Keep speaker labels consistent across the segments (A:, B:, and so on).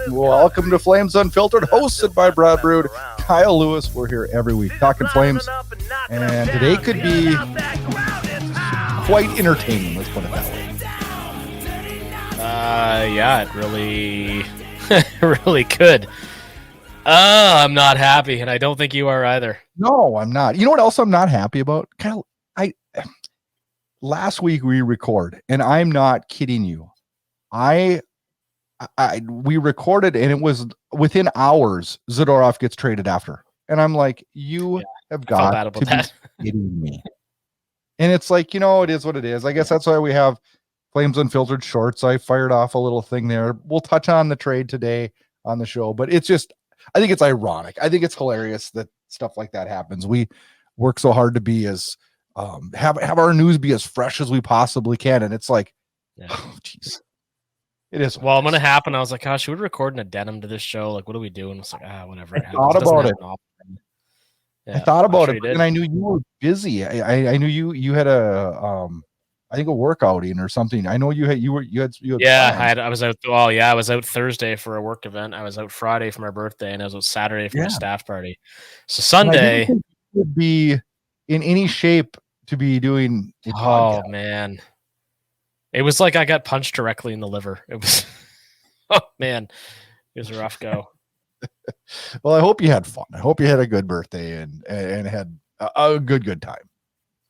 A: Welcome to Flames Unfiltered, hosted by Burud, Kyle Lewis. We're here every week talking Flames, and today could be quite entertaining. Let's put it that way.
B: Yeah, it really, really could. I'm not happy, and I don't think you are either.
A: No, I'm not. You know what else I'm not happy about, Kyle? Last week we record, and I'm not kidding you. We recorded, and it was within hours. Zadorov gets traded after, and I'm like, you have got to be kidding me. And it's like, it is what it is. I guess that's why we have Flames Unfiltered shorts. I fired off a little thing there. We'll touch on the trade today on the show, but it's just, I think it's ironic. I think it's hilarious that stuff like that happens. We work so hard to be as have our news be as fresh as we possibly can, and it's like, oh jeez, it is.
B: Well, I'm gonna happen. I was like, gosh, should we record an addendum to this show? Like, what are we doing? It's like, whatever.
A: I thought about it.
B: Yeah,
A: I thought about it, and I knew you were busy. I knew you had a I think a work outing or something. I know you had.
B: Yeah, I was out. Oh yeah, I was out Thursday for a work event. I was out Friday for my birthday, and I was out Saturday for a staff party. So Sunday
A: would be in any shape to be doing a podcast.
B: Man, it was like I got punched directly in the liver. It was, oh man, it was a rough go.
A: Well, I hope you had fun. I hope you had a good birthday and had a good time.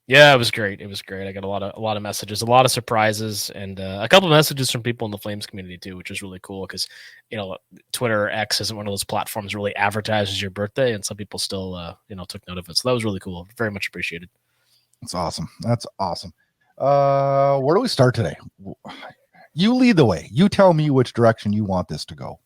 B: Yeah, it was great. It was great. I got a lot of messages, a lot of surprises, and a couple of messages from people in the Flames community too, which is really cool because Twitter or X isn't one of those platforms really advertises your birthday, and some people still took note of it. So that was really cool. Very much appreciated. That's
A: awesome. Where do we start today? You lead the way. You tell me which direction you want this to go.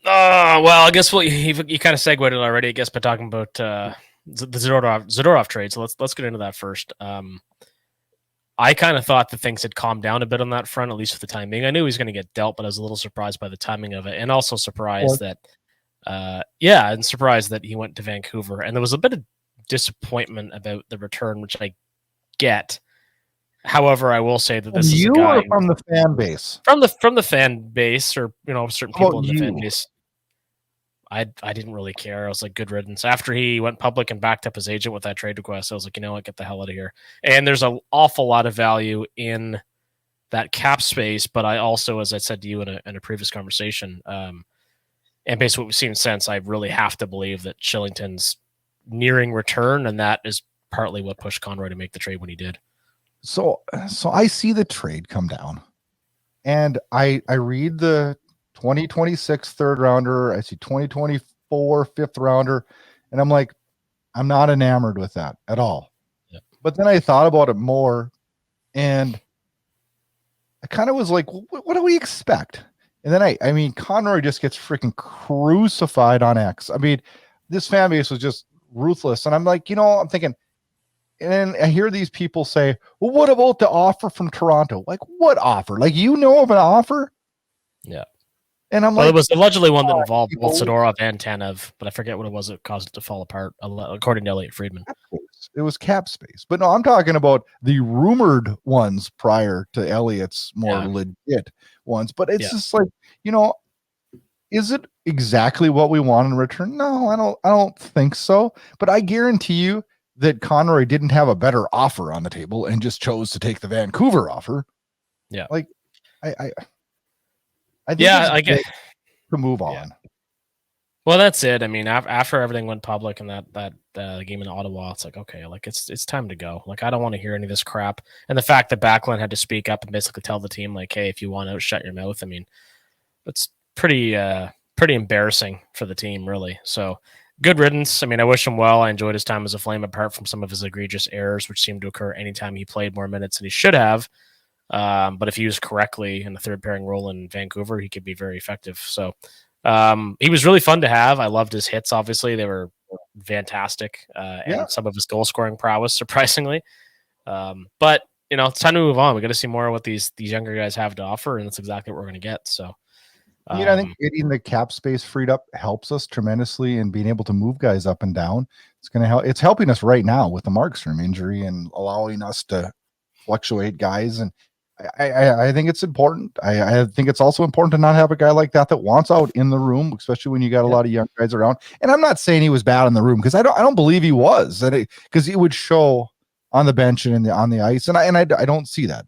B: Well, I guess you kind of segued it already, I guess, by talking about the Zadorov trade. So let's get into that first. I kind of thought that things had calmed down a bit on that front, at least for the time being. I knew he was going to get dealt, but I was a little surprised by the timing of it, and also surprised that he went to Vancouver. And there was a bit of disappointment about the return, which I get. However, I will say that this is a guy
A: from the fan base,
B: from the fan base, or certain people in the fan base. I didn't really care. I was like, good riddance. After he went public and backed up his agent with that trade request, I was like, you know what, get the hell out of here. And there's an awful lot of value in that cap space, but I also, as I said to you in a previous conversation, and based on what we've seen since, I really have to believe that Kylington's nearing return, and that is partly what pushed Conroy to make the trade when he did.
A: So I see the trade come down, and I read the 2026 third rounder. I see 2024 fifth rounder, and I'm like, I'm not enamored with that at all. Yep. But then I thought about it more, and I kind of was like, what do we expect? And then I mean, Conroy just gets freaking crucified on X. I mean, this fan base was just ruthless, and I'm like, I'm thinking. And I hear these people say, well, what about the offer from Toronto? Like, what offer? Like, of an offer?
B: Yeah.
A: And I'm like,
B: it was allegedly one that involved both Zadorov and Tanev, but I forget what it was that caused it to fall apart, according to Elliot Friedman.
A: It was cap space. But no, I'm talking about the rumored ones prior to Elliot's more legit ones. But it's just like, is it exactly what we want in return? No, I don't think so. But I guarantee you that Conroy didn't have a better offer on the table and just chose to take the Vancouver offer.
B: Yeah.
A: Like I think
B: I get
A: to move on.
B: Yeah. Well, that's it. I mean, after everything went public and that game in Ottawa, it's like, okay, like it's time to go. Like, I don't want to hear any of this crap. And the fact that Backlund had to speak up and basically tell the team, like, hey, if you want out, shut your mouth. I mean, it's pretty embarrassing for the team, really. So good riddance. I mean, I wish him well. I enjoyed his time as a Flame, apart from some of his egregious errors, which seemed to occur anytime he played more minutes than he should have. But if used correctly in the third pairing role in Vancouver, he could be very effective. So he was really fun to have. I loved his hits, obviously. They were fantastic. And some of his goal scoring prowess, surprisingly. But, it's time to move on. We got to see more of what these younger guys have to offer, and that's exactly what we're going to get. So
A: I think getting the cap space freed up helps us tremendously in being able to move guys up and down. It's going to help. It's helping us right now with the Markstrom injury and allowing us to fluctuate guys. And I think it's important. I think it's also important to not have a guy like that wants out in the room, especially when you got a lot of young guys around. And I'm not saying he was bad in the room, because I don't believe he was, because it would show on the bench and on the ice, and I don't see that.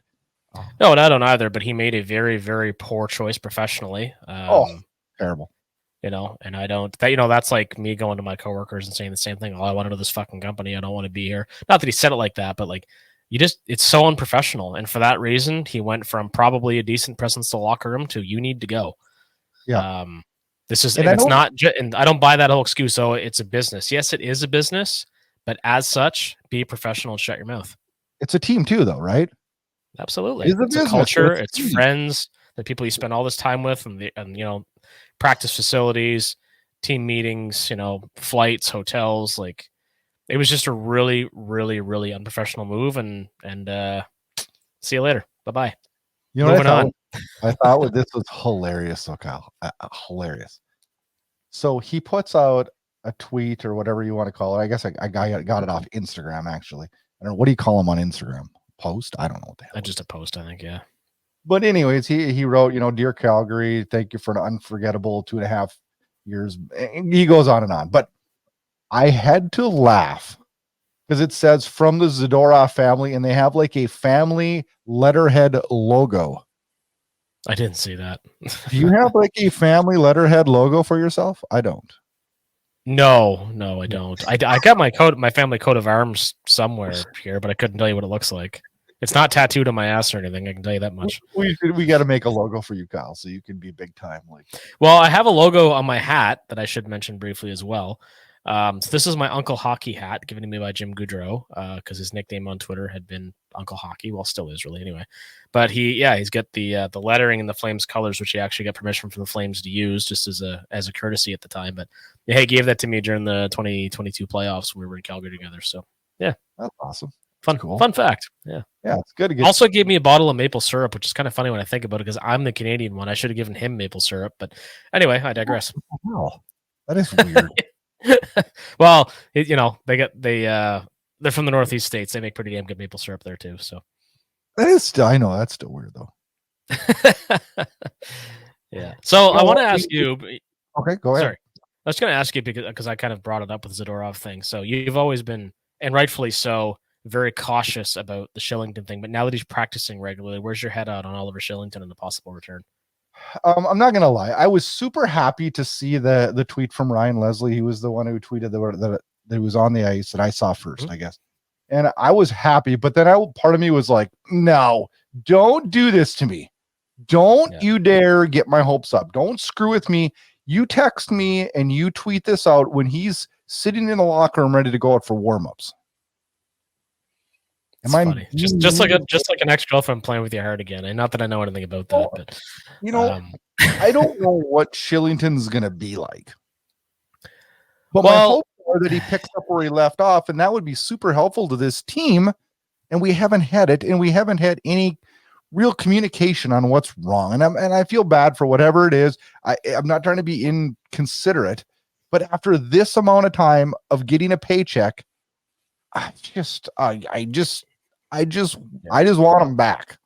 B: No, and I don't either. But he made a very, very poor choice professionally.
A: Terrible.
B: And I don't. That's like me going to my coworkers and saying the same thing. Oh, I want to know this fucking company. I don't want to be here. Not that he said it like that, but like, it's so unprofessional. And for that reason, he went from probably a decent presence to the locker room to you need to go.
A: Yeah.
B: And I don't buy that whole excuse. So it's a business. Yes, it is a business, but as such, be professional and shut your mouth.
A: It's a team too, though, right?
B: Absolutely. It's a culture. It's friends, the people you spend all this time with, and practice facilities, team meetings, flights, hotels. Like, it was just a really, really, really unprofessional move. And see you later. Bye-bye.
A: Moving on. I thought this was hilarious, though, Kyle. Hilarious. So he puts out a tweet, or whatever you want to call it. I guess I got it off Instagram, actually. I don't know. What do you call them on Instagram? Post? I don't know what the hell.
B: Just a post, I think, yeah.
A: But anyways, he wrote, Dear Calgary, thank you for an unforgettable 2.5 years. And he goes on and on. But I had to laugh because it says from the Zadorov family, and they have like a family letterhead logo.
B: I didn't see that.
A: Do you have like a family letterhead logo for yourself? I don't.
B: No, I don't. I got my family coat of arms somewhere here, but I couldn't tell you what it looks like. It's not tattooed on my ass or anything. I can tell you that much.
A: We got to make a logo for you, Kyle, so you can be big time.
B: Well, I have a logo on my hat that I should mention briefly as well. So this is my Uncle Hockey hat given to me by Jim Goudreau, because his nickname on Twitter had been Uncle Hockey. Well, still is really anyway. But he's got the lettering and the Flames colors, which he actually got permission from the Flames to use just as a courtesy at the time. But he gave that to me during the 2022 playoffs when we were in Calgary together. So yeah,
A: that's awesome.
B: Fun fact. Yeah,
A: it's good.
B: Also gave me a bottle of maple syrup, which is kind of funny when I think about it, because I'm the Canadian one. I should have given him maple syrup, but anyway, I digress.
A: Wow, that is weird.
B: Well, they're from the Northeast states. They make pretty damn good maple syrup there too. So
A: that is still, I know that's still weird though.
B: Yeah. So I want to ask you.
A: Okay, go ahead.
B: Sorry, I was going to ask you because I kind of brought it up with the Zadorov thing. So you've always been, and rightfully so, very cautious about the Kylington thing. But now that he's practicing regularly, where's your head out on Oliver Kylington and the possible return?
A: I'm not gonna lie. I was super happy to see the tweet from Ryan Leslie. He was the one who tweeted that he was on the ice that I saw first, I guess. And I was happy, but then part of me was like, no, don't do this to me. Don't you dare get my hopes up. Don't screw with me. You text me and you tweet this out when he's sitting in the locker room ready to go out for warmups.
B: Funny. Just like an ex-girlfriend playing with your heart again. And not that I know anything about that, but
A: I don't know what Kylington's gonna be like. But my hope is that he picks up where he left off, and that would be super helpful to this team. And we haven't had it, and we haven't had any real communication on what's wrong. And I feel bad for whatever it is. I'm not trying to be inconsiderate, but after this amount of time of getting a paycheck, I just want him back.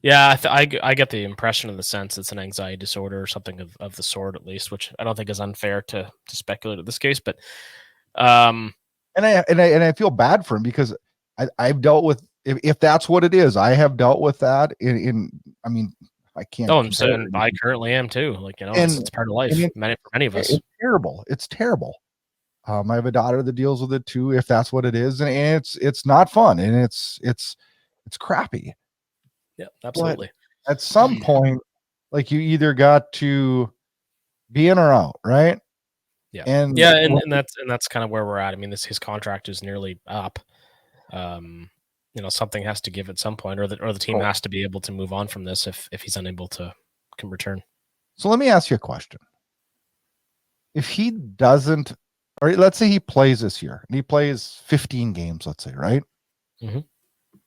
B: Yeah, I get the impression in the sense it's an anxiety disorder or something of the sort, at least, which I don't think is unfair to speculate in this case. But
A: and I feel bad for him because I've dealt with, if that's what it is, I have dealt with that I can't.
B: Oh, I'm saying I currently am too. It's part of life. For many of us,
A: it's terrible. It's terrible. I have a daughter that deals with it too, if that's what it is, and it's not fun, and it's crappy.
B: Yeah, absolutely.
A: But at some point, like, you either got to be in or out, right?
B: Yeah, and that's kind of where we're at. I mean, his contract is nearly up. Something has to give at some point, or the team has to be able to move on from this if he's unable to return.
A: So let me ask you a question. If he doesn't, or let's say he plays this year and he plays 15 games, let's say, right?
B: Mm-hmm.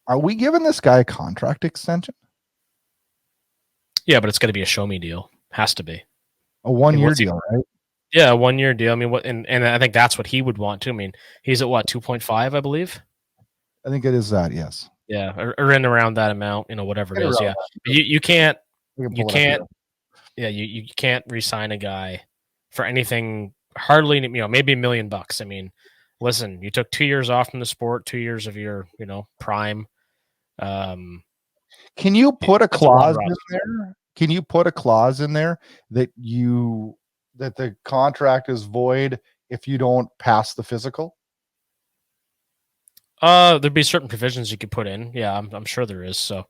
A: Are we giving this guy a contract extension?
B: Yeah, but it's going to be a show me deal. Has to be
A: a 1-year deal, right?
B: Yeah, a 1-year deal. I mean, and I think that's what he would want too. I mean, he's at 2.5, I believe.
A: I think it is that. Yes.
B: Yeah, or in around that amount, whatever it is. Yeah, but you can't, you can't re-sign a guy for anything. Hardly, maybe $1 million. I mean, listen, you took 2 years off from the sport, 2 years of your, prime.
A: Can you put a clause in there? Can you put a clause in there that the contract is void if you don't pass the physical?
B: There'd be certain provisions you could put in. Yeah, I'm sure there is. So,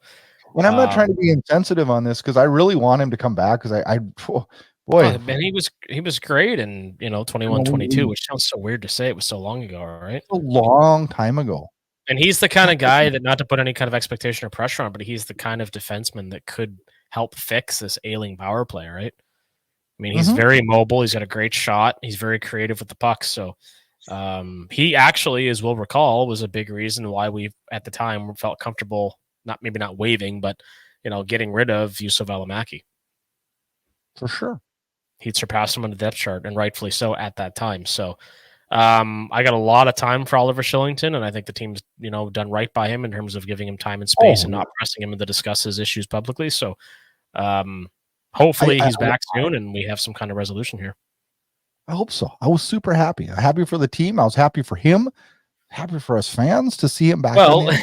A: and I'm not trying to be insensitive on this because I really want him to come back because
B: man, he was great in 21, 22, which sounds so weird to say. It was so long ago, right?
A: A long time ago.
B: And he's the kind of guy that, not to put any kind of expectation or pressure on, but he's the kind of defenseman that could help fix this ailing power play, right? I mean, he's very mobile. He's got a great shot. He's very creative with the puck. So he actually, as we'll recall, was a big reason why we, at the time, felt comfortable, maybe not waiving, but, getting rid of Yusuf Alamaki.
A: For sure.
B: He'd surpassed him on the depth chart, and rightfully so at that time. So I got a lot of time for Oliver Kylington, and I think the team's done right by him in terms of giving him time and space and not pressing him to discuss his issues publicly. So hopefully he's back soon and we have some kind of resolution here.
A: I hope so. I was super happy. Happy for the team. I was happy for him. Happy for us fans to see him back.
B: Well,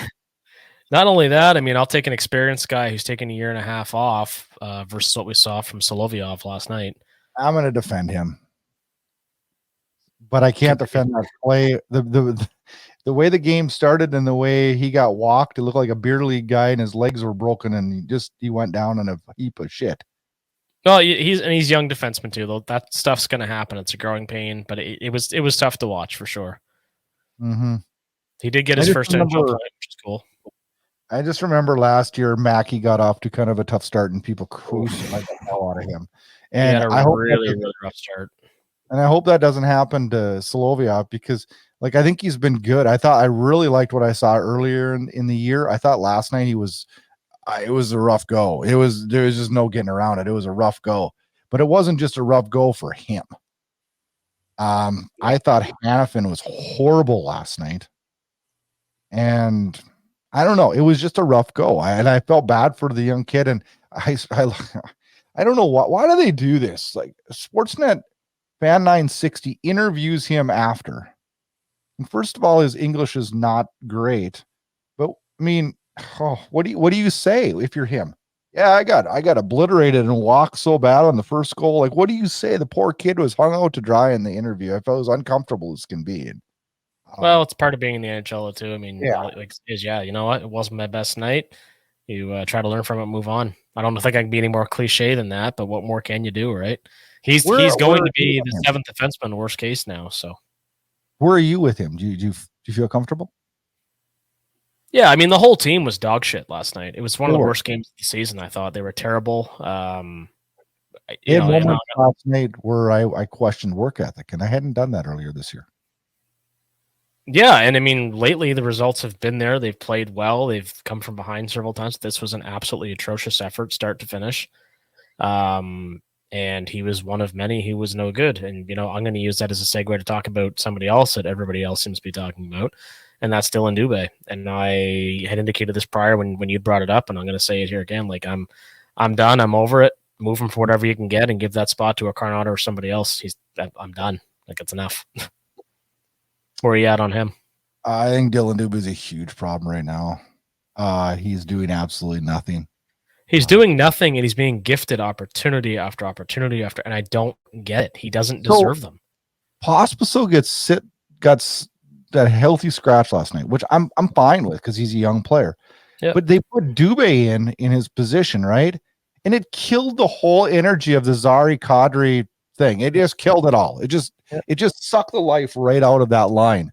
B: not only that, I mean, I'll take an experienced guy who's taken 1.5 years off versus what we saw from Solovyov last night.
A: I'm going to defend him. But I can't defend that play. The way the game started and the way he got walked, it looked like a beer league guy and his legs were broken and he went down in a heap of shit.
B: Well, he's young defenseman too, though. That stuff's going to happen. It's a growing pain, but it was tough to watch for sure.
A: Mm-hmm.
B: He did get his first NHL play, which is cool.
A: I just remember last year Mackey got off to kind of a tough start and people crucified the hell out of him. And
B: I hope really rough start.
A: And I hope that doesn't happen to Solovyov because, I think he's been good. I really liked what I saw earlier in the year. I thought last night it was a rough go. There was just no getting around it. It was a rough go, but it wasn't just a rough go for him. I thought Hanifin was horrible last night, and I don't know. It was just a rough go, and I felt bad for the young kid. And I don't know why do they do this? Like Sportsnet Fan 960 interviews him after. And first of all, his English is not great, but I mean, what do you say if you're him? Yeah, I got obliterated and walked so bad on the first goal. Like, what do you say? The poor kid was hung out to dry in the interview. I felt as uncomfortable as can be. And,
B: well, it's part of being in the NHL too. I mean,
A: yeah,
B: you know what? It wasn't my best night. You try to learn from it, move on. I don't think I can be any more cliche than that, but what more can you do, right? He's going to be the seventh defenseman, worst case now. So,
A: where are you with him? Do you feel comfortable?
B: Yeah, I mean, the whole team was dog shit last night. It was one of the worst games of the season. I thought they were terrible.
A: Had moments last night where I questioned work ethic, and I hadn't done that earlier this year.
B: Yeah, and I mean, lately the results have been there. They've played well. They've come from behind several times. This was an absolutely atrocious effort, start to finish. And he was one of many who was no good. And, I'm going to use that as a segue to talk about somebody else that everybody else seems to be talking about, and that's Dylan Dubé. And I had indicated this prior when you brought it up, and I'm going to say it here again. Like, I'm done. I'm over it. Move him for whatever you can get and give that spot to a Carnata or somebody else. I'm done. Like, it's enough. Where are you at on him?
A: I think Dylan Dubé is a huge problem right now. He's doing absolutely nothing.
B: He's doing nothing, and he's being gifted opportunity after opportunity after, and I don't get it. He doesn't deserve them.
A: Pospisil got that healthy scratch last night, which I'm fine with because he's a young player. Yep. But they put Dubé in his position, right? And it killed the whole energy of the Zary Kadri thing. It just killed it all. It just sucked the life right out of that line.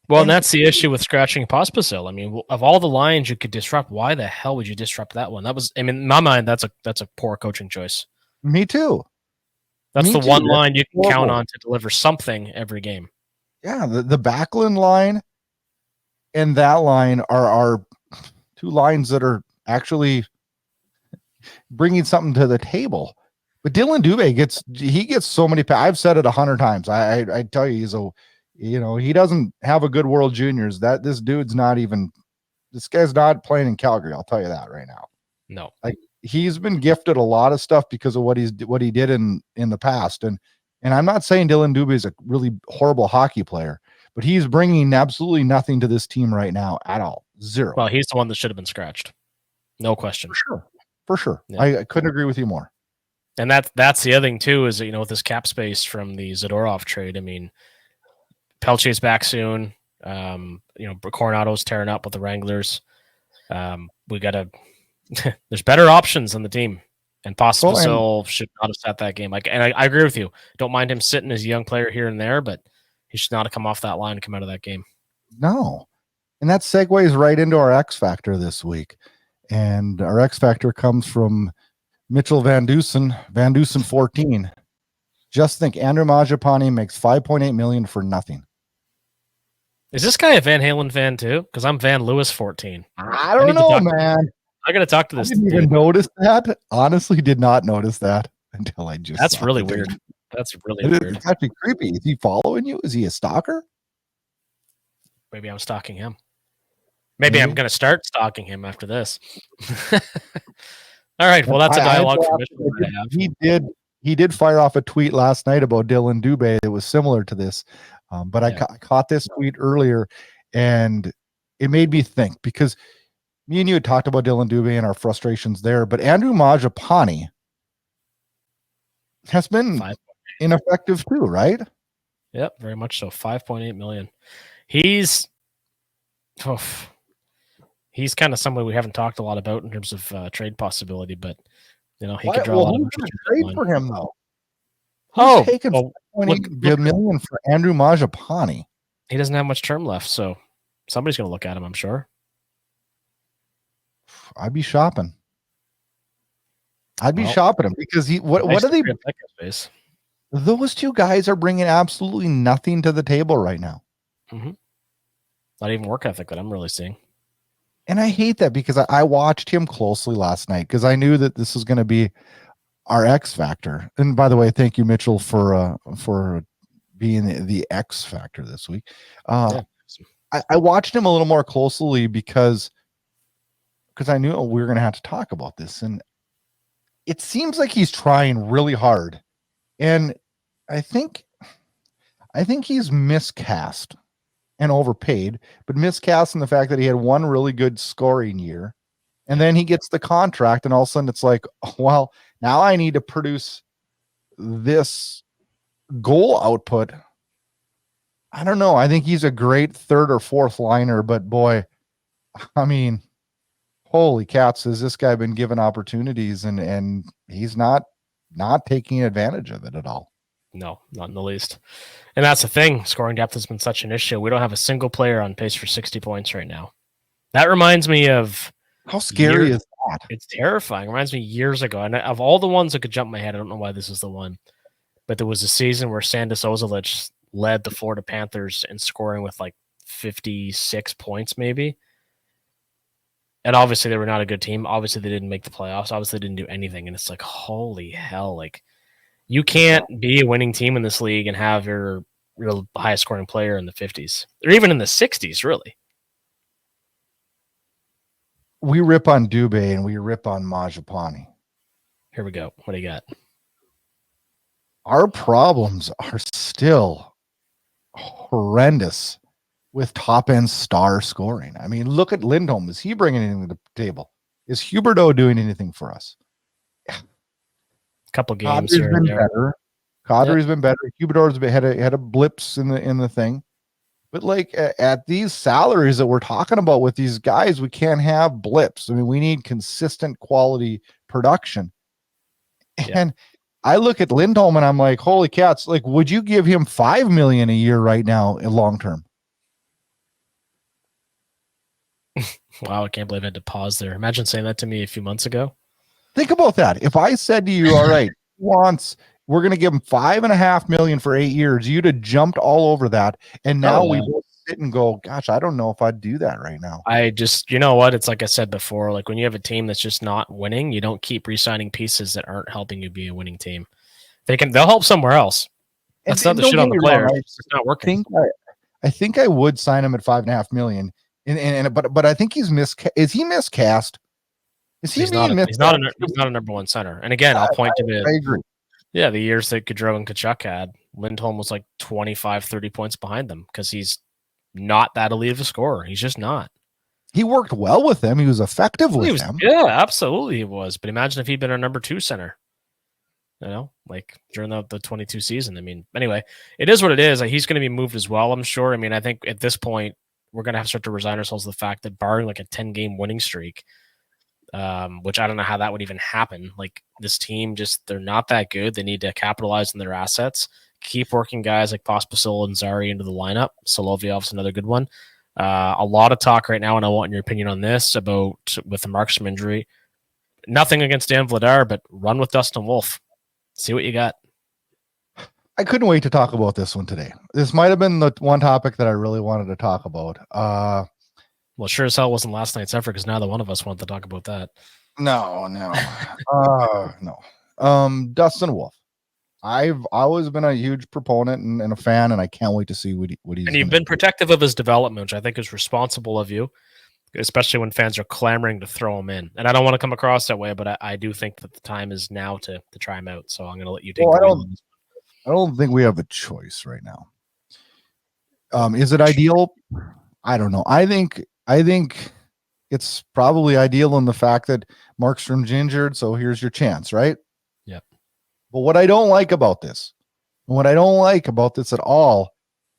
B: Well, and that's the issue with scratching Pospisil. I mean, of all the lines you could disrupt, why the hell would you disrupt that one? That was, I mean, in my mind, that's a poor coaching choice.
A: Me too.
B: That's the one line you can count on to deliver something every game.
A: Yeah, the Backlund line and that line are two lines that are actually bringing something to the table. But Dylan Dubé gets so many. I've said it 100 times. I tell you, he doesn't have a good World Juniors. This dude's not even This guy's not playing in Calgary. I'll tell you that right now.
B: No.
A: Like, he's been gifted a lot of stuff because of what he did in the past. And I'm not saying Dylan Dubé is a really horrible hockey player, but he's bringing absolutely nothing to this team right now at all. Zero.
B: Well, he's the one that should have been scratched. No question.
A: For sure. Yeah. I couldn't agree with you more.
B: And that's the other thing too, is that, with this cap space from the Zadorov trade, I mean, Peltier's back soon. Coronado's tearing up with the Wranglers. We got to. There's better options on the team, and Pospisil should not have sat that game. And I agree with you. Don't mind him sitting as a young player here and there, but he should not have come off that line and come out of that game.
A: No, and that segues right into our X Factor this week, and our X Factor comes from MitchellVanDusen 14. Just think, Andrew Mangiapane makes $5.8 million for nothing.
B: Is this guy a Van Halen fan too? Because I'm Van Lewis 14.
A: I don't know, man.
B: I got to talk to this.
A: I didn't even notice that. Honestly, did not notice that until I just.
B: That's really weird. That's really weird.
A: It's actually creepy. Is he following you? Is he a stalker?
B: Maybe I'm stalking him. Maybe I'm going to start stalking him after this. All right. Well, that's a dialogue for Mitchell.
A: He did fire off a tweet last night about Dylan Dubé that was similar to this. But I caught this tweet earlier, and it made me think, because me and you had talked about Dylan Dubé and our frustrations there, but Andrew Mangiapane has been ineffective too, right?
B: Yep, very much so. $5.8 million. He's kind of somebody we haven't talked a lot about in terms of trade possibility, but he could draw a lot of interest.
A: Trade for him though. Who's taking $5.8 million for Andrew Mangiapane?
B: He doesn't have much term left, so somebody's going to look at him, I'm sure.
A: I'd be shopping. Shopping him because what are they? Those two guys are bringing absolutely nothing to the table right now.
B: Mm-hmm. Not even work ethic that I'm really seeing.
A: And I hate that, because I watched him closely last night, because I knew that this was going to be our X Factor. And by the way, thank you, Mitchell, for being the X Factor this week. I watched him a little more closely because I knew we were going to have to talk about this. And it seems like he's trying really hard. And I think he's miscast and overpaid, but miscast in the fact that he had one really good scoring year. And then he gets the contract, and all of a sudden it's like, well, now I need to produce this goal output. I don't know. I think he's a great third or fourth liner, but boy, I mean, holy cats, has this guy been given opportunities, and he's not taking advantage of it at all.
B: No, not in the least. And that's the thing. Scoring depth has been such an issue. We don't have a single player on pace for 60 points right now. That reminds me of...
A: How scary is that?
B: It's terrifying. It reminds me years ago. And of all the ones that could jump my head, I don't know why this is the one, but there was a season where Sandis Ozilic led the Florida Panthers in scoring with like 56 points maybe. And obviously they were not a good team. Obviously they didn't make the playoffs. Obviously they didn't do anything. And it's like, holy hell. Like, you can't be a winning team in this league and have your highest scoring player in the 50s or even in the 60s, really.
A: We rip on Dubé and we rip on Mangiapane.
B: Here we go. What do you got?
A: Our problems are still horrendous with top-end star scoring. I mean, look at Lindholm. Is he bringing anything to the table? Is Huberdeau doing anything for us?
B: Couple games here and there.
A: Better. Kadri's been better. Huberdeau's had a blips in the thing. But like at these salaries that we're talking about with these guys, we can't have blips. I mean, we need consistent quality production. And I look at Lindholm and I'm like, holy cats, like, would you give him $5 million a year right now in long term?
B: Wow, I can't believe I had to pause there. Imagine saying that to me a few months ago. Think
A: about that. If I said to you, all right, we're going to give him $5.5 million for 8 years, you'd have jumped all over that. And now we both sit and go, gosh, I don't know if I'd do that right now.
B: I just, you know what? It's like I said before, like when you have a team that's just not winning, you don't keep re-signing pieces that aren't helping you be a winning team. They'll help somewhere else. That's not the shit on the player. It's not working.
A: I think I would sign him at $5.5 million But I think he's is he miscast? Is he
B: He's
A: being
B: not.
A: miscast?
B: He's not a number one center. And again, I'll point to
A: I agree.
B: the years that Gaudreau and Tkachuk had. Lindholm was like 25, 30 points behind them because he's not that elite of a scorer. He's just not.
A: He worked well with them. He was effective with them.
B: Yeah, absolutely he was. But imagine if he'd been our number two center. Like during the 22 season. I mean, anyway, it is what it is. Like, he's going to be moved as well, I'm sure. I mean, I think at this point, we're going to have to start to resign ourselves to the fact that barring like a 10-game winning streak, which I don't know how that would even happen. Like this team, they're not that good. They need to capitalize on their assets. Keep working guys like Pospisil and Zari into the lineup. Solovyov's another good one. A lot of talk right now, and I want your opinion on this about with the Markstrom injury. Nothing against Dan Vladar, but run with Dustin Wolf. See what you got.
A: I couldn't wait to talk about this one today. This might have been the one topic that I really wanted to talk about.
B: Well, sure as hell wasn't last night's effort because neither one of us wanted to talk about that.
A: No. Dustin Wolf. I've always been a huge proponent and a fan, and I can't wait to see what he's.
B: And you've been protective of his development, which I think is responsible of you, especially when fans are clamoring to throw him in. And I don't want to come across that way, but I do think that the time is now to try him out. So I'm going to let you take.
A: I don't think we have a choice right now. Is it ideal? I don't know. I think it's probably ideal in the fact that Markstrom's injured, so here's your chance, right?
B: Yeah.
A: But what I don't like about this, at all,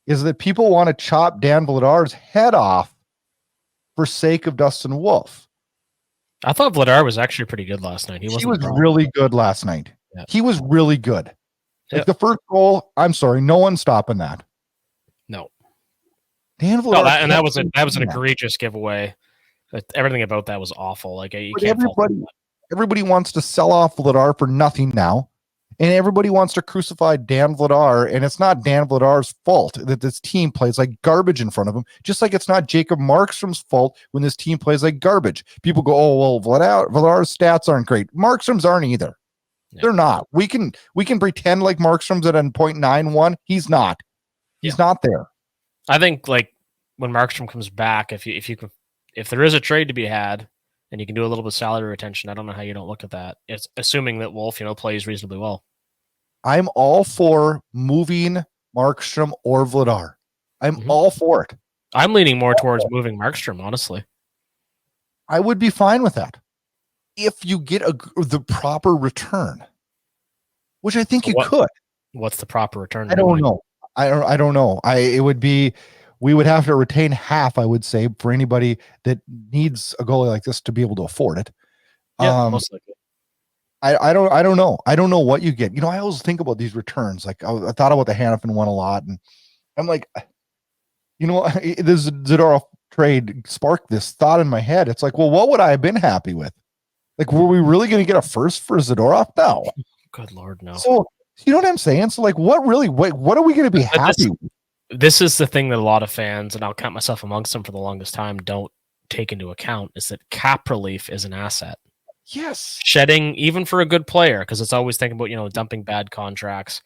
A: is that people want to chop Dan Vladar's head off for sake of Dustin Wolf.
B: I thought Vladar was actually pretty good last night. He was
A: really good last night.
B: Yeah.
A: He was really good. Like the first goal, I'm sorry, no one's stopping that.
B: No.
A: Dan Vladar,
B: that was an egregious giveaway. Everything about that was awful. Like you can't.
A: Everybody wants to sell off Vladar for nothing now, and everybody wants to crucify Dan Vladar. And it's not Dan Vladar's fault that this team plays like garbage in front of him. Just like it's not Jacob Markstrom's fault when this team plays like garbage. People go, "Oh well, Vladar's stats aren't great. Markstrom's aren't either." Yeah. They're not. We can pretend like Markstrom's at a .91. He's not. He's not there.
B: I think like when Markstrom comes back, if there is a trade to be had and you can do a little bit of salary retention, I don't know how you don't look at that. It's assuming that Wolf, plays reasonably well.
A: I'm all for moving Markstrom or Vladar. I'm all for it.
B: I'm leaning more towards moving Markstrom, honestly.
A: I would be fine with that if you get the proper return, which I think you could.
B: What's the proper return?
A: I don't know. I don't know. We would have to retain half, I would say, for anybody that needs a goalie like this to be able to afford it.
B: Yeah, most likely.
A: I don't know. I don't know what you get. I always think about these returns. Like I thought about the Hanifin one a lot, and I'm like, this Zadorov trade sparked this thought in my head. It's like, well, what would I have been happy with? Like, were we really going to get a first for Zadorov? No.
B: Good Lord, no.
A: So, you know what I'm saying? So, like, what are we going to be happy with?
B: This is the thing that a lot of fans, and I'll count myself amongst them for the longest time, don't take into account, is that cap relief is an asset.
A: Yes.
B: Shedding, even for a good player, because it's always thinking about, dumping bad contracts,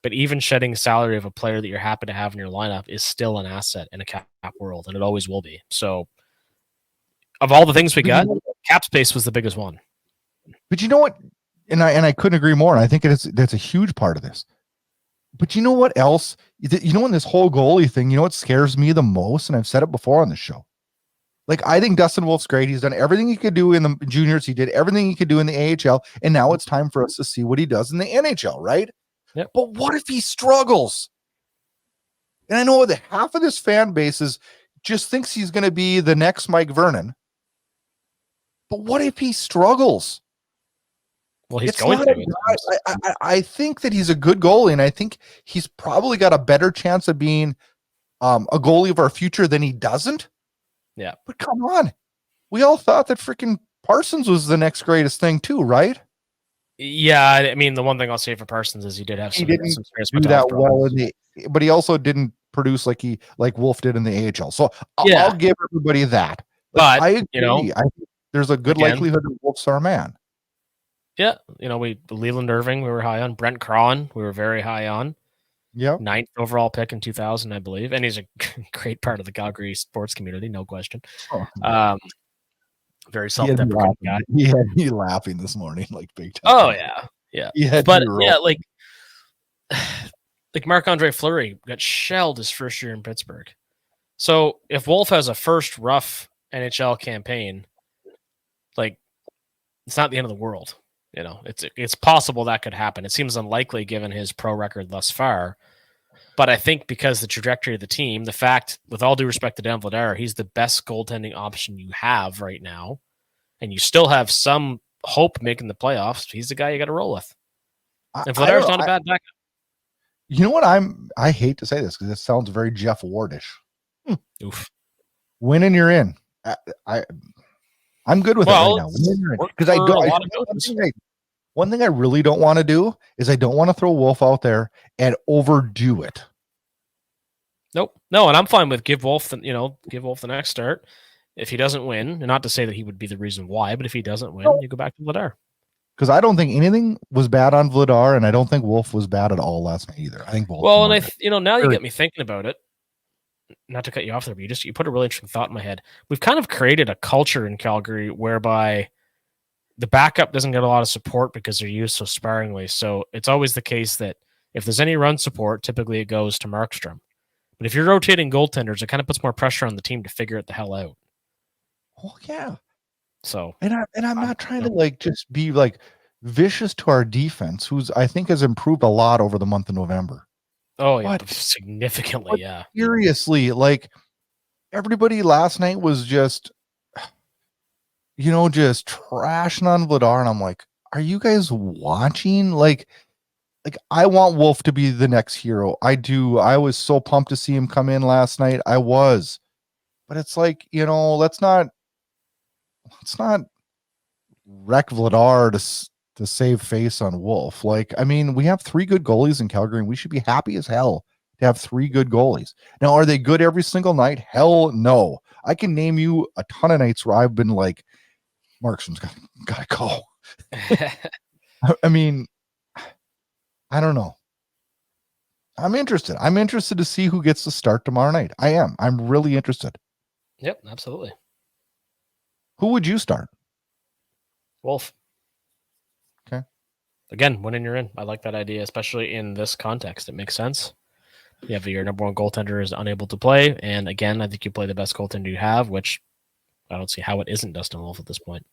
B: but even shedding salary of a player that you're happy to have in your lineup is still an asset in a cap world, and it always will be. So, of all the things we got, cap space was the biggest one.
A: But you know what? And I couldn't agree more. And I think that's a huge part of this. But you know what else? In this whole goalie thing, what scares me the most? And I've said it before on the show. Like, I think Dustin Wolf's great. He's done everything he could do in the juniors. He did everything he could do in the AHL. And now it's time for us to see what he does in the NHL, right?
B: Yep.
A: But what if he struggles? And I know that half of this fan base just thinks he's going to be the next Mike Vernon. But what if he struggles?
B: Well, he's going to.
A: I think that he's a good goalie, and I think he's probably got a better chance of being a goalie of our future than he doesn't.
B: Yeah.
A: But come on. We all thought that freaking Parsons was the next greatest thing too, right?
B: Yeah, I mean, the one thing I'll say for Parsons is he did have some
A: do that well but he also didn't produce like Wolf did in the AHL. So I'll give everybody that.
B: But
A: I agree. I think there's a good likelihood that Wolf's our man.
B: Yeah, Leland Irving, we were high on. Brent Cron, we were very high on.
A: Yeah.
B: 9th overall pick in 2000, I believe. And he's a great part of the Calgary sports community, no question.
A: Oh,
B: Very
A: he had me
B: self-deprecating guy.
A: laughing. He had me laughing this morning, like big time.
B: Oh, yeah. Yeah.
A: He had
B: But,
A: me roll.
B: yeah, like Marc-Andre Fleury got shelled his first year in Pittsburgh. So if Wolf has a first rough NHL campaign, like, it's not the end of the world. You know, it's possible that could happen. It seems unlikely given his pro record thus far. But I think because the trajectory of the team, the fact, with all due respect to Dan Vladar, he's the best goaltending option you have right now, and you still have some hope making the playoffs. He's the guy you got to roll with. And Vladar's not a bad backup.
A: You know what? I hate to say this because it sounds very Jeff Wardish.
B: Oof.
A: Win and you're in. I'm good with it right now. Because one thing I really don't want to do is I don't want to throw Wolf out there and overdo it.
B: Nope. No, and I'm fine with give Wolf the next start. If he doesn't win, and not to say that he would be the reason why, but if he doesn't win, you go back to Vladar.
A: Because I don't think anything was bad on Vladar, and I don't think Wolf was bad at all last night either. I think both.
B: Well, and now you get me thinking about it. Not to cut you off there, but you put a really interesting thought in my head. We've kind of created a culture in Calgary whereby the backup doesn't get a lot of support because they're used so sparingly. So it's always the case that if there's any run support, typically it goes to Markstrom. But if you're rotating goaltenders, it kind of puts more pressure on the team to figure it the hell out.
A: Oh yeah.
B: So
A: and I'm not trying to just be vicious to our defense, who's I think has improved a lot over the month of November.
B: Oh yeah, significantly. Yeah.
A: Seriously, everybody last night was just trashing on Vladar, and I'm like, are you guys watching? I want Wolf to be the next hero. I do. I was so pumped to see him come in last night. I was, but it's let's not wreck Vladar to save face on Wolf. We have 3 good goalies in Calgary, and we should be happy as hell to have 3 good goalies. Now, are they good every single night? Hell no. I can name you a ton of nights where I've been like, Markstrom's got to go. I don't know. I'm interested. I'm interested to see who gets to start tomorrow night. I am. I'm really interested.
B: Yep, absolutely.
A: Who would you start?
B: Wolf.
A: Okay.
B: Again, when you're in. I like that idea, especially in this context. It makes sense. You have your number one goaltender is unable to play, and again, I think you play the best goaltender you have, which I don't see how it isn't Dustin Wolf at this point.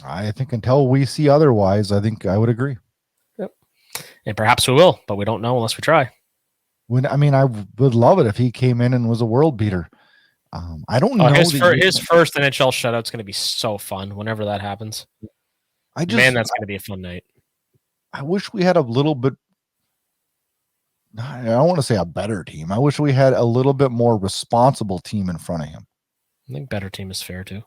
A: I think until we see otherwise, I think I would agree.
B: Yep. And perhaps we will, but we don't know unless we try.
A: I would love it if he came in and was a world beater. I don't know.
B: His first NHL shutout's going to be so fun whenever that happens. That's going to be a fun night.
A: I wish we had a little bit. I don't want to say a better team. I wish we had a little bit more responsible team in front of him.
B: I think better team is fair too.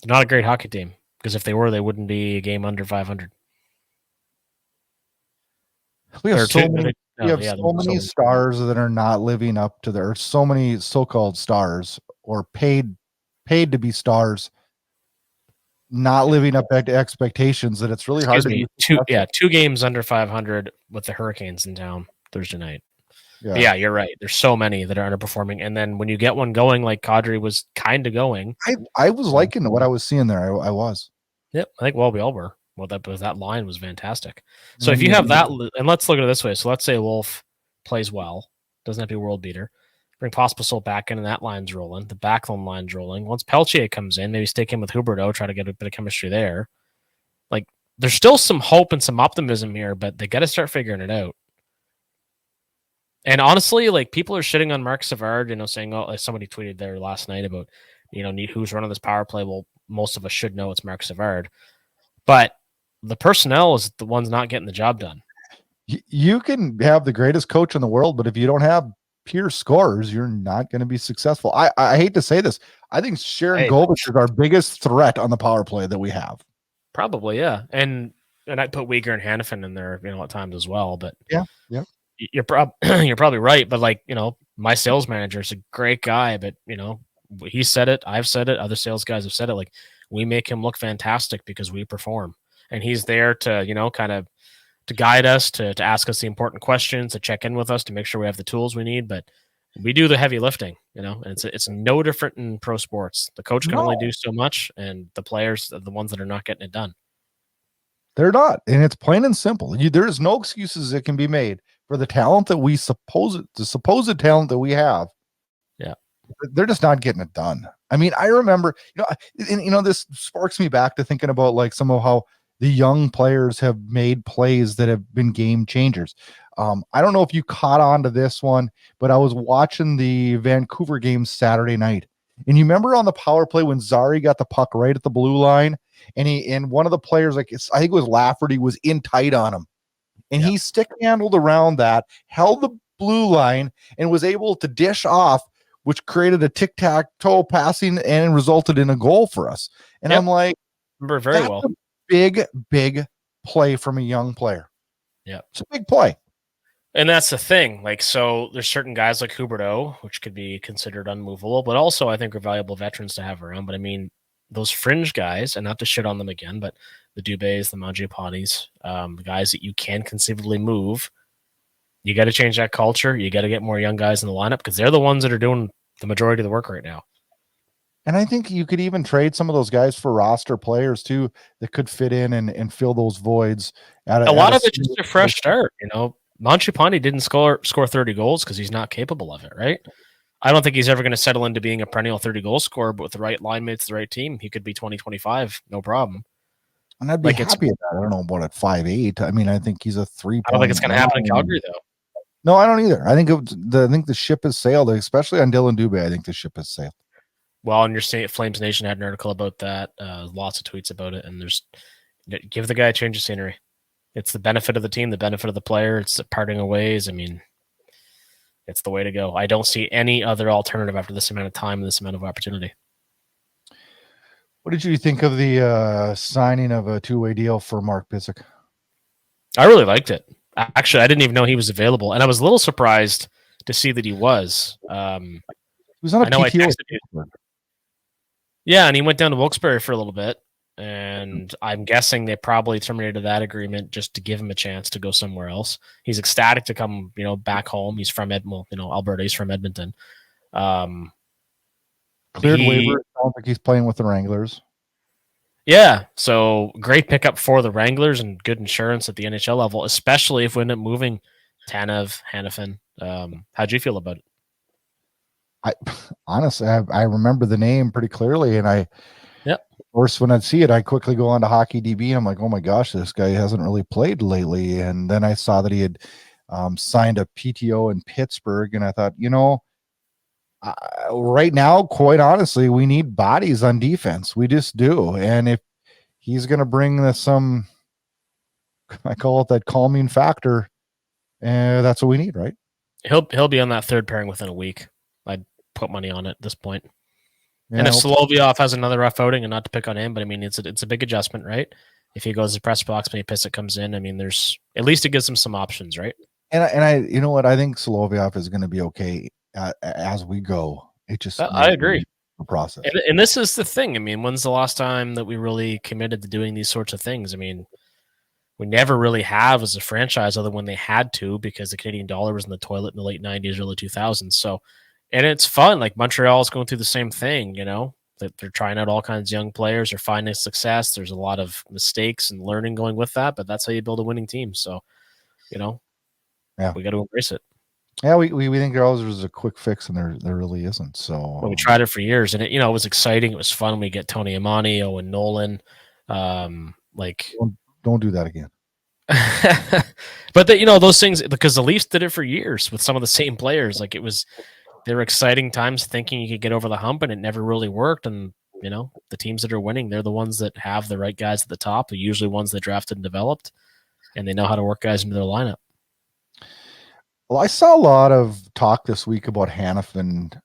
B: They're not a great hockey team because if they were, they wouldn't be a game under 500.
A: We have so many stars that are not living up to their so many so-called stars or paid to be stars, not living up to expectations that it's really hard to be.
B: 2 games under 500 with the Hurricanes in town Thursday night. Yeah, you're right. There's so many that are underperforming, and then when you get one going, like Kadri was kind of going,
A: I was liking what I was seeing there. I was.
B: Yep, I think we all were. Well, that line was fantastic. So if you have that, and let's look at it this way. So let's say Wolf plays well, doesn't have to be a world beater. Bring Pospisil back in, and that line's rolling. The backline line's rolling. Once Peltier comes in, maybe stick him with Huberdeau, try to get a bit of chemistry there. There's still some hope and some optimism here, but they got to start figuring it out. And honestly, people are shitting on Marc Savard, saying, somebody tweeted there last night about, who's running this power play. Well, most of us should know it's Marc Savard, but the personnel is the ones not getting the job done.
A: You can have the greatest coach in the world, but if you don't have pure scorers, you're not going to be successful. I hate to say this. I think Sharon Govich is our biggest threat on the power play that we have.
B: Probably, yeah. And I put Uyghur and Hannafin in there, at times as well. But
A: yeah.
B: You're probably right. But my sales manager is a great guy, but he said it, I've said it, other sales guys have said it. We make him look fantastic because we perform, and he's there to kind of guide us, to ask us the important questions, to check in with us, to make sure we have the tools we need. But we do the heavy lifting, and it's no different in pro sports. The coach can only do so much, and the players are the ones that are not getting it done.
A: They're not, and it's plain and simple. There is no excuses that can be made for the talent that the supposed talent that we have.
B: Yeah,
A: they're just not getting it done. I mean, I remember, this sparks me back to thinking about like some of how the young players have made plays that have been game changers. I don't know if you caught on to this one, but I was watching the Vancouver game Saturday night. And you remember on the power play when Zary got the puck right at the blue line, and one of the players, I think it was Lafferty, was in tight on him. And he stick handled around that, held the blue line, and was able to dish off, which created a tic-tac-toe passing and resulted in a goal for us. And I'm like,
B: remember very well.
A: Big play from a young player.
B: Yeah.
A: It's a big play.
B: And that's the thing. Like, so there's certain guys like Huberdeau, which could be considered unmovable, but also I think are valuable veterans to have around. But I mean, those fringe guys, and not to shit on them again, but the Dubés, the Mangiapanes, the guys that you can conceivably move, you got to change that culture. You got to get more young guys in the lineup because they're the ones that are doing the majority of the work right now.
A: And I think you could even trade some of those guys for roster players too that could fit in and fill those voids.
B: A lot of it's just a fresh start. Mangiapane didn't score 30 goals because he's not capable of it, right? I don't think he's ever going to settle into being a perennial 30-goal scorer, but with the right line mates, the right team, he could be 20-25, no problem.
A: And I'd be happy at that. I don't know about at 5'8". I mean, I think he's a 3.
B: I don't think it's going to happen in Calgary, though.
A: No, I don't either. I think the ship has sailed, especially on Dylan Dubé. I think the ship has sailed.
B: Well, and your Flames Nation had an article about that, lots of tweets about it, and give the guy a change of scenery. It's the benefit of the team, the benefit of the player. It's the parting of ways. I mean, it's the way to go. I don't see any other alternative after this amount of time and this amount of opportunity.
A: What did you think of the signing of a 2-way deal for Mark Pysyk?
B: I really liked it. Actually, I didn't even know he was available, and I was a little surprised to see that he was.
A: He was on a PTO.
B: Yeah, and he went down to Wilkes-Barre for a little bit, and I'm guessing they probably terminated that agreement just to give him a chance to go somewhere else. He's ecstatic to come, back home. He's from Alberta. He's from Edmonton.
A: Cleared waiver. Sounds like he's playing with the Wranglers.
B: Yeah, so great pickup for the Wranglers and good insurance at the NHL level, especially if we end up moving Tanev, Hanifin. How'd you feel about it?
A: Honestly, I remember the name pretty clearly, and of course, when I'd see it, I quickly go on to Hockey DB, and I'm like, oh my gosh, this guy hasn't really played lately. And then I saw that he had signed a PTO in Pittsburgh, and I thought, right now, quite honestly, we need bodies on defense. We just do. And if he's going to bring some, I call it that calming factor, that's what we need, right?
B: He'll be on that third pairing within a week. I'd put money on it at this point. Yeah, and if Solovyov has another rough outing, and not to pick on him, but I mean, it's a big adjustment, right? If he goes to press box, maybe Pysyk comes in. I mean, there's at least it gives him some options, right?
A: And I you know what? I think Solovyov is going to be okay as we go. It just
B: I agree.
A: The process.
B: And this is the thing. I mean, when's the last time that we really committed to doing these sorts of things? I mean, we never really have as a franchise, other when they had to, because the Canadian dollar was in the toilet in the late 90s, early 2000s. So, and it's fun. Like Montreal is going through the same thing, that they're trying out all kinds of young players. They're finding success. There's a lot of mistakes and learning going with that, but that's how you build a winning team. So, we got to embrace it.
A: Yeah, we think there always was a quick fix, and there really isn't. So
B: we tried it for years, and it was exciting. It was fun. We get Tony Amani, Owen Nolan.
A: Don't do that again.
B: But those things, because the Leafs did it for years with some of the same players. Like they were exciting times thinking you could get over the hump, and it never really worked. And the teams that are winning, they're the ones that have the right guys at the top. They're usually ones that drafted and developed, and they know how to work guys into their lineup.
A: Well, I saw a lot of talk this week about Hanifin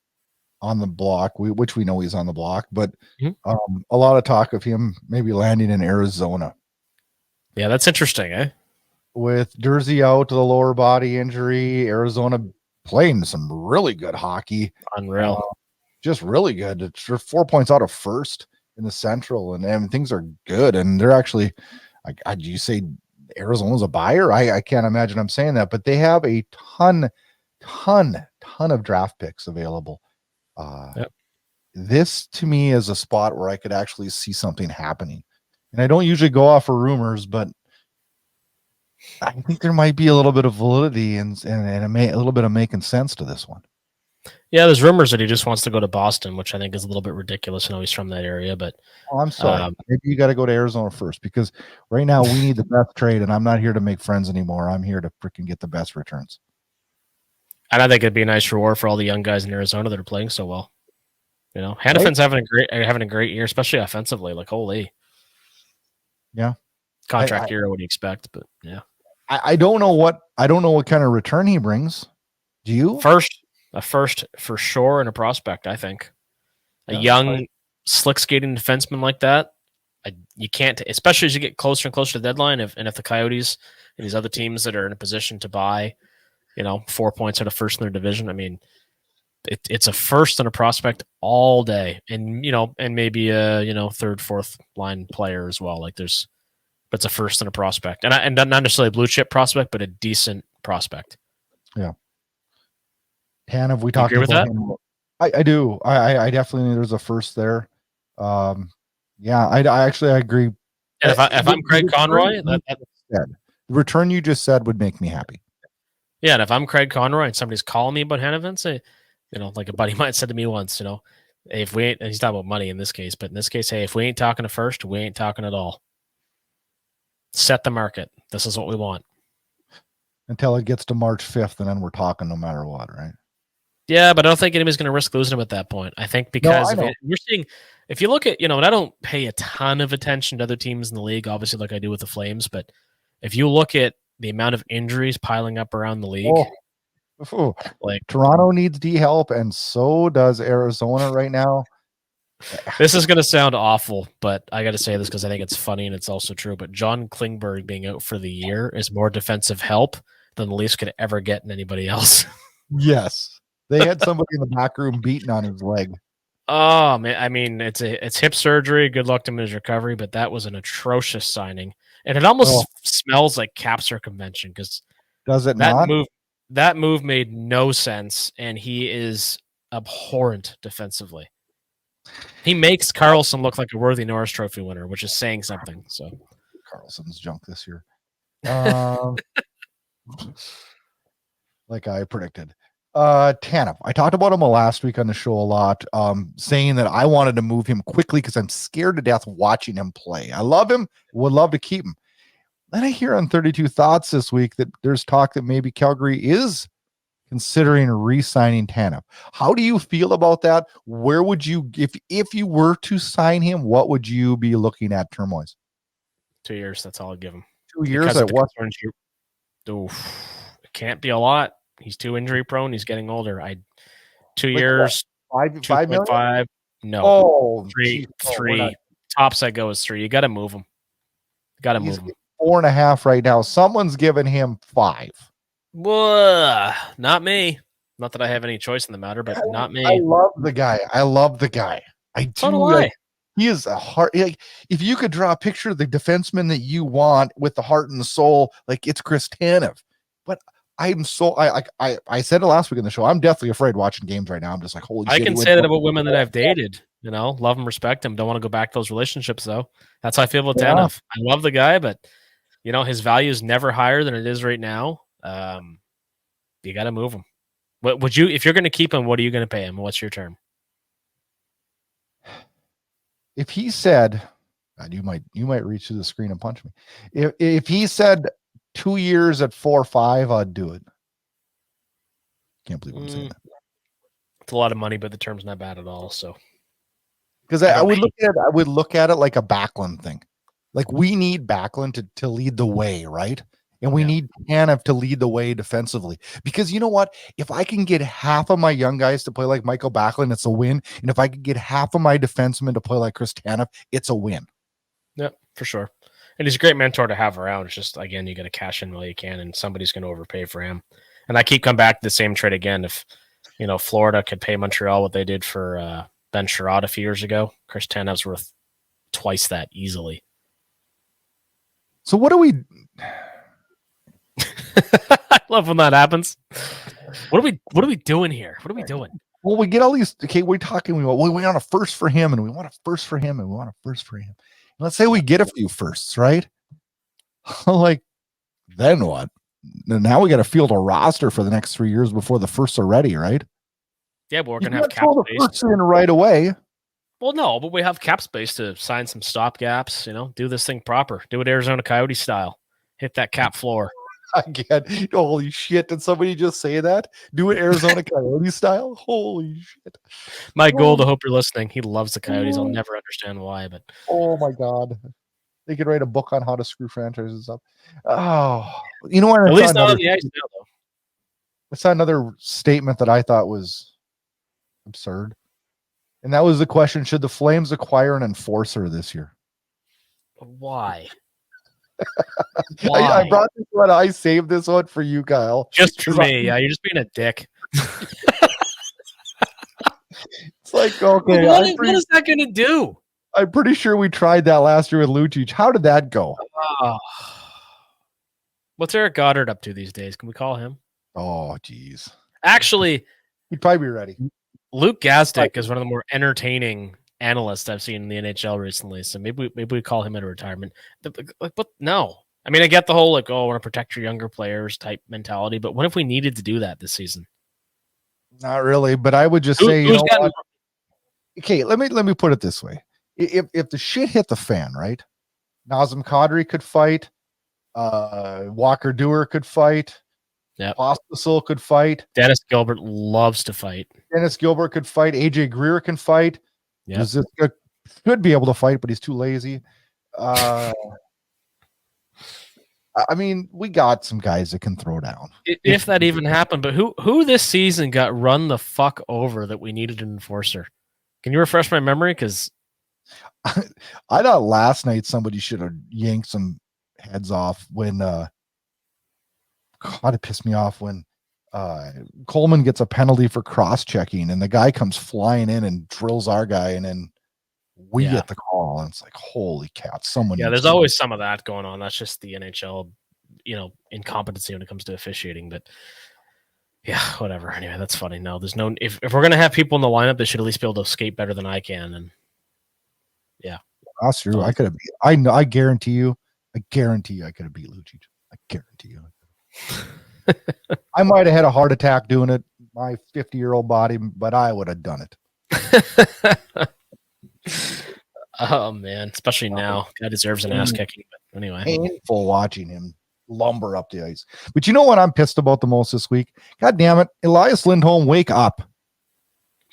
A: on the block, which we know he's on the block, but a lot of talk of him maybe landing in Arizona.
B: Yeah, that's interesting, eh?
A: With Jersey out to the lower body injury, Arizona playing some really good hockey.
B: Unreal.
A: Just really good. It's 4 points out of first in the Central, and things are good. And they're actually, you say Arizona's a buyer. I can't imagine I'm saying that, but they have a ton of draft picks available.
B: Yep.
A: This to me is a spot where I could actually see something happening. And I don't usually go off of rumors, but I think there might be a little bit of validity and a little bit of making sense to this one.
B: Yeah, there's rumors that he just wants to go to Boston, which I think is a little bit ridiculous. I know he's from that area, but
A: I'm sorry. Maybe you got to go to Arizona first, because right now we need the best trade, and I'm not here to make friends anymore. I'm here to freaking get the best returns.
B: and I think it'd be a nice reward for all the young guys in Arizona that are playing so well. You know, Hannafin's having a great year, especially offensively. Like, holy,
A: yeah,
B: contract year. What do you expect? But yeah,
A: I don't know what kind of return he brings. Do you?
B: A first for sure, and a prospect. I think a young, slick skating defenseman like that. You can't, especially as you get closer and closer to the deadline. If the Coyotes and these other teams that are in a position to buy, 4 points out of first in their division. I mean, it's a first and a prospect all day, and maybe a third, fourth line player as well. Like but it's a first and a prospect, and not necessarily a blue chip prospect, but a decent prospect.
A: Yeah. Tanev, we talked
B: about that.
A: Him. I do. I definitely think there's a first there. Yeah, I actually agree.
B: And if I'm Craig Conroy,
A: the return you just said would make me happy.
B: Yeah, and if I'm Craig Conroy and somebody's calling me about Hanifin, say, like a buddy of mine said to me once, hey, if we ain't, and he's talking about money in this case, but in this case, hey, if we ain't talking to first, we ain't talking at all. Set the market. This is what we want.
A: Until it gets to March 5th, and then we're talking no matter what, right?
B: Yeah, but I don't think anybody's going to risk losing him at that point. I think because you're seeing, if you look at, and I don't pay a ton of attention to other teams in the league, obviously, like I do with the Flames, but if you look at the amount of injuries piling up around the league,
A: like Toronto needs D help, and so does Arizona right now.
B: This is going to sound awful, but I got to say this because I think it's funny and it's also true. But John Klingberg being out for the year is more defensive help than the Leafs could ever get in anybody else.
A: Yes. They had somebody in the back room beating on his leg.
B: Oh man, I mean it's hip surgery. Good luck to him in his recovery, but that was an atrocious signing, and it almost smells like cap circumvention because that move made no sense, and he is abhorrent defensively. He makes Karlsson look like a worthy Norris Trophy winner, which is saying something. So
A: Karlsson's junk this year, like I predicted. Tanev, I talked about him last week on the show a lot, saying that I wanted to move him quickly because I'm scared to death watching him play. I love him, would love to keep him. Then I hear on 32 Thoughts this week that there's talk that maybe Calgary is considering re-signing Tanev. How do you feel about that? Where would you, if you were to sign him, what would you be looking at term-wise?
B: 2 years, that's all I'd give him.
A: 2 years at what?
B: It can't be a lot. He's too injury prone. He's getting older. 2 years,
A: what? 5 million?
B: 5. No.
A: Oh,
B: three. Tops I go is 3. You got to move him.
A: He's 4.5 right now. Someone's giving him 5.
B: Not me. Not that I have any choice in the matter, but not me.
A: I love the guy.
B: So do I.
A: He is a heart. If you could draw a picture of the defenseman that you want with the heart and the soul, like it's Chris Tanev. But I'm so I said it last week in the show. I'm definitely afraid watching games right now. I'm just like, holy shit.
B: I can say that about women that I've dated. Love them, respect them. Don't want to go back to those relationships though. That's how I feel about Tanev. I love the guy, but his value is never higher than it is right now. You got to move him. What would you, if you're going to keep him? What are you going to pay him? What's your term?
A: If he said, God, you might reach to the screen and punch me. If he said 2 years at 4.5, I'd do it. Can't believe I'm saying that.
B: It's a lot of money, but the term's not bad at all. So,
A: because I would look at it like a Backlund thing. Like we need Backlund to lead the way, right? And we need Tanev to lead the way defensively. Because you know what? If I can get half of my young guys to play like Michael Backlund, it's a win. And if I could get half of my defensemen to play like Chris Tanev, it's a win.
B: Yeah, for sure. And he's a great mentor to have around. It's just, again, you got to cash in while you can, and somebody's going to overpay for him. And I keep coming back to the same trade again. If, Florida could pay Montreal what they did for Ben Sherrod a few years ago, Chris Tanev's worth twice that easily.
A: So what do we?
B: I love when that happens. What are we doing here? What are we doing?
A: Well, we get all these. Okay, we're talking. We want a first for him, and we want a first for him, and we want a first for him. And let's say we get a few firsts, right? Like, then what? Now we got to field a roster for the next 3 years before the firsts are ready, right?
B: Yeah, but we're gonna have cap
A: the
B: space.
A: first in right away.
B: Well, no, but we have cap space to sign some stopgaps. Do this thing proper. Do it Arizona Coyote style. Hit that cap floor.
A: Again, holy shit! Did somebody just say that? Do it Arizona Coyote style? Holy shit!
B: My goal. I hope you're listening. He loves the Coyotes. I'll never understand why, but
A: oh my god, they could write a book on how to screw franchises up. Oh, you know what?
B: At least not on the ice now, though.
A: I saw another statement that I thought was absurd, and that was the question: should the Flames acquire an enforcer this year?
B: Why?
A: I brought this one. I saved this one for you, Kyle.
B: Just for me. Yeah, you're just being a dick.
A: It's like, okay.
B: What is that going to do?
A: I'm pretty sure we tried that last year with Lucic. How did that go?
B: What's Eric Goddard up to these days? Can we call him?
A: Oh, geez.
B: Actually,
A: he'd probably be ready.
B: Luke Gazdic is one of the more entertaining analyst I've seen in the NHL recently, so maybe we call him into retirement. But no, I mean, I get the whole I want to protect your younger players type mentality, but what if we needed to do that this season?
A: Not really, but I would just say, what? Okay, let me put it this way: if the shit hit the fan, right? Nazem Kadri could fight, Walker Duehr could fight, Pospisil could fight,
B: Dennis Gilbert loves to fight.
A: Dennis Gilbert could fight, AJ Greer can fight.
B: Yeah,
A: could be able to fight, but he's too lazy. I mean, we got some guys that can throw down.
B: If that even happened, but who this season got run the fuck over that we needed an enforcer? Can you refresh my memory? Because
A: I thought last night somebody should have yanked some heads off when God, it pissed me off when Coleman gets a penalty for cross-checking and the guy comes flying in and drills our guy, and then we get the call, and it's like, holy cats, someone.
B: Yeah, there's always some of that going on. That's just the NHL, incompetency when it comes to officiating. But yeah, whatever. Anyway, that's funny. No, there's no. If we're gonna have people in the lineup, they should at least be able to skate better than I can. And yeah,
A: that's true. I could have. I guarantee you. I could have beat Lucic. I guarantee you. I might have had a heart attack doing it, my 50-year-old body, but I would have done it.
B: Oh man, especially now, guy deserves an ass kicking. But anyway,
A: painful watching him lumber up the ice. But you know what I'm pissed about the most this week? God damn it, Elias Lindholm, wake up!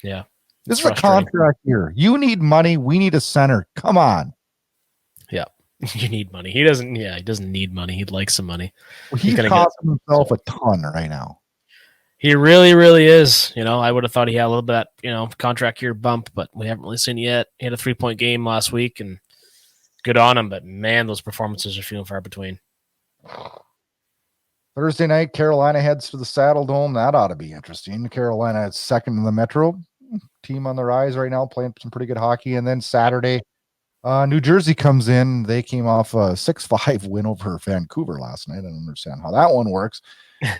B: Yeah,
A: this is a contract year. You need money. We need a center. Come on.
B: Yeah, you need money. He doesn't. Yeah, he doesn't need money. He'd like some money.
A: Well, he's costing himself a ton right now.
B: He really, really is. I would have thought he had a little bit, contract year bump, but we haven't really seen it yet. He had a 3-point game last week, and good on him. But man, those performances are few and far between.
A: Thursday night, Carolina heads to the Saddle Dome. That ought to be interesting. Carolina is second in the Metro. Team on the rise right now, playing some pretty good hockey. And then Saturday, New Jersey comes in. They came off a 6-5 win over Vancouver last night. I don't understand how that one works.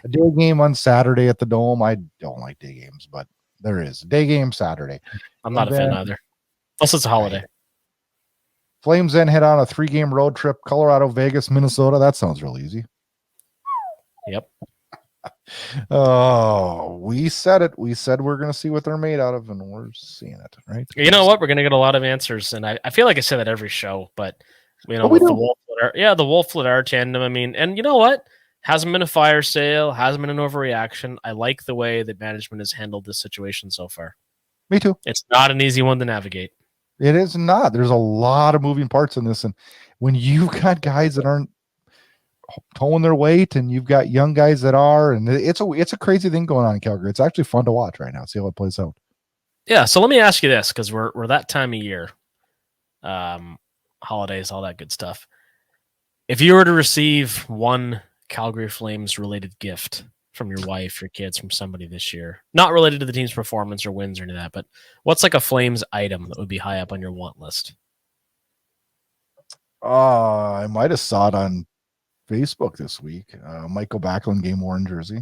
A: A day game on Saturday at the Dome. I don't like day games, but there is a day game Saturday.
B: I'm not a fan either. Plus, it's a holiday.
A: Flames then head on a 3-game road trip: Colorado, Vegas, Minnesota. That sounds real easy.
B: Yep.
A: Oh, we said it. We said we're going to see what they're made out of, and we're seeing it, right?
B: You know what? We're going to get a lot of answers, and I feel like I say that every show, but with the Wolf-Ladar tandem. I mean, and you know what? Hasn't been a fire sale, hasn't been an overreaction. I like the way that management has handled this situation so far.
A: Me too.
B: It's not an easy one to navigate.
A: It is not. There's a lot of moving parts in this, and when you've got guys that aren't towing their weight, and you've got young guys that are, and it's a crazy thing going on in Calgary. It's actually fun to watch right now. See how it plays out.
B: Yeah. So let me ask you this, because we're that time of year, holidays, all that good stuff. If you were to receive one Calgary Flames related gift from your wife, your kids, from somebody this year, not related to the team's performance or wins or any of that, but what's like a Flames item that would be high up on your want list?
A: I might have saw it on Facebook this week. Michael Backlund game worn jersey.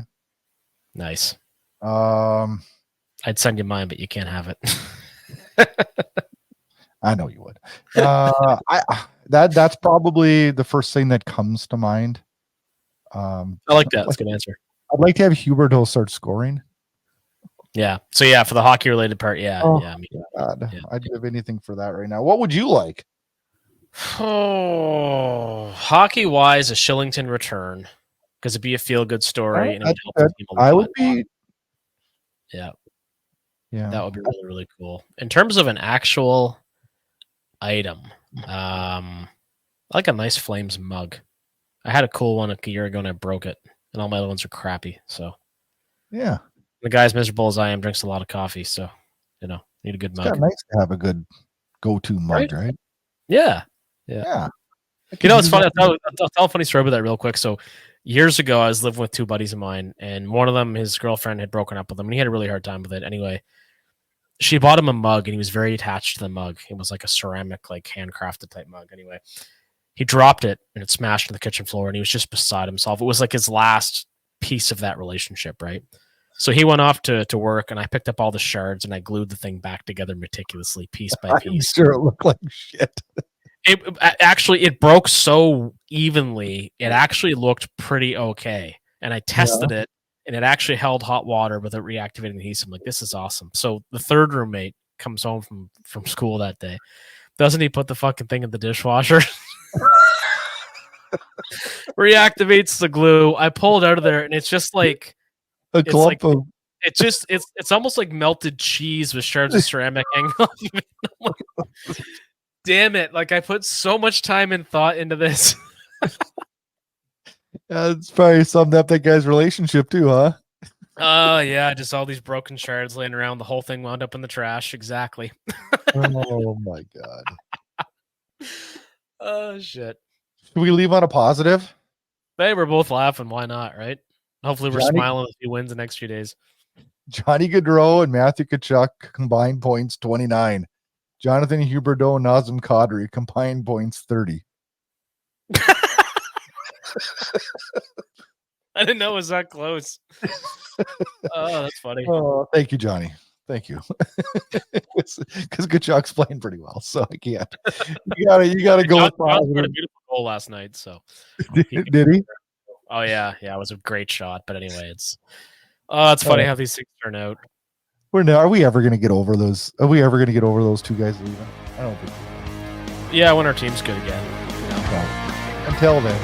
B: Nice.
A: Um,
B: I'd send you mine, but you can't have it.
A: I know you would. That's probably the first thing that comes to mind.
B: I like that. That's a good answer.
A: I'd like to have Huberdeau start scoring.
B: Yeah. So yeah, for the hockey related part, yeah.
A: Oh,
B: yeah.
A: God.
B: Yeah.
A: I'd give anything for that right now. What would you like?
B: Oh, hockey wise, a Kylington return because it'd be a feel good story. And it would help the team a lot.
A: I would be.
B: Yeah.
A: Yeah.
B: That would be really, really cool. In terms of an actual item, I like a nice Flames mug. I had a cool one a year ago and I broke it, and all my other ones are crappy. So,
A: yeah.
B: The guy's miserable as I am, drinks a lot of coffee. So, need a good mug.
A: It's nice to have a good go-to mug, right?
B: Yeah. It's funny. I'll tell a funny story about that real quick. So, years ago, I was living with two buddies of mine, and one of them, his girlfriend had broken up with him, and he had a really hard time with it. Anyway, she bought him a mug, and he was very attached to the mug. It was like a ceramic, like handcrafted type mug. Anyway, he dropped it, and it smashed on the kitchen floor, and he was just beside himself. It was like his last piece of that relationship, right? So he went off to work, and I picked up all the shards, and I glued the thing back together meticulously, piece by piece.
A: I'm sure it looked like shit.
B: It broke so evenly. It actually looked pretty okay. And I tested it, and it actually held hot water without reactivating the adhesive. I'm like, this is awesome. So the third roommate comes home from school that day. Doesn't he put the fucking thing in the dishwasher? Reactivates the glue. I pull it out of there, and it's just like
A: a clump of.
B: It's almost like melted cheese with shards of ceramic hanging off of it. I'm like, damn it. Like, I put so much time and thought into this.
A: It's probably summed up that guy's relationship too, huh?
B: Yeah, just all these broken shards laying around. The whole thing wound up in the trash. Exactly.
A: Oh my God.
B: Oh shit.
A: Should we leave on a positive?
B: Hey, we're both laughing. Why not, right? Hopefully we're smiling if he wins the next few days.
A: Johnny Gaudreau and Matthew Tkachuk combined points 29. Jonathan Huberdeau and Nazem Kadri combined points 30.
B: I didn't know it was that close. Oh, that's funny.
A: Oh, thank you, Johnny. Thank you. Because Tkachuk's playing pretty well, so I can't. You gotta go with positive.
B: He had a beautiful goal last night, so
A: did he?
B: Oh yeah, it was a great shot. But anyway, it's funny how these things turn out.
A: Are we ever gonna get over those? Are we ever gonna get over those two guys leaving? I don't think so.
B: Yeah, when our team's good again.
A: Until then.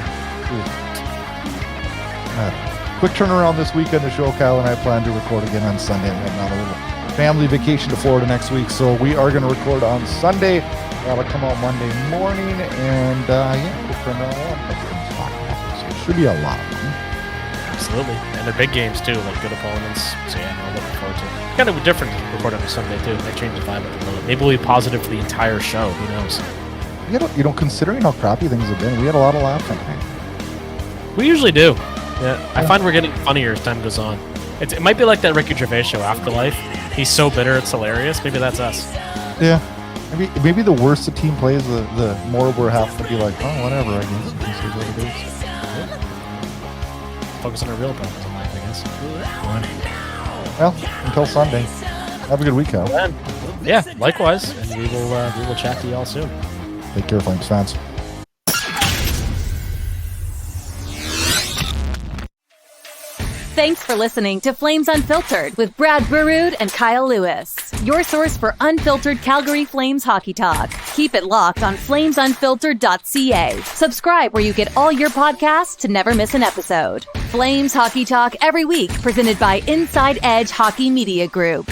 A: Quick turnaround this week on the show. Kyle and I plan to record again on Sunday. I'm heading on a little family vacation to Florida next week, so we are going to record on Sunday. That'll come out Monday morning, and quick turnaround. So it should be a lot of fun.
B: Absolutely, and they're big games too, like good opponents. So yeah, I'm looking forward to it. Kind of different to record on a Sunday too. I changed the vibe a little. Maybe we'll be positive for the entire show. Who knows?
A: Considering how crappy things have been, we had a lot of laughs on it.
B: We usually do. Yeah, I find we're getting funnier as time goes on. It might be like that Ricky Gervais show, Afterlife. He's so bitter, it's hilarious. Maybe that's us.
A: Yeah. Maybe the worse the team plays, the more we're have to be like, oh, whatever, I guess. This is what it is.
B: Yeah. Focus on our real problems in life, I guess.
A: Well, until Sunday. Have a good week, Kyle.
B: Yeah, likewise. And we will chat to you all soon.
A: Take care, Flames fans.
C: Thanks for listening to Flames Unfiltered with Brad Burud and Kyle Lewis, your source for unfiltered Calgary Flames hockey talk. Keep it locked on FlamesUnfiltered.ca. Subscribe where you get all your podcasts to never miss an episode. Flames hockey talk every week, presented by Inside Edge Hockey Media Group.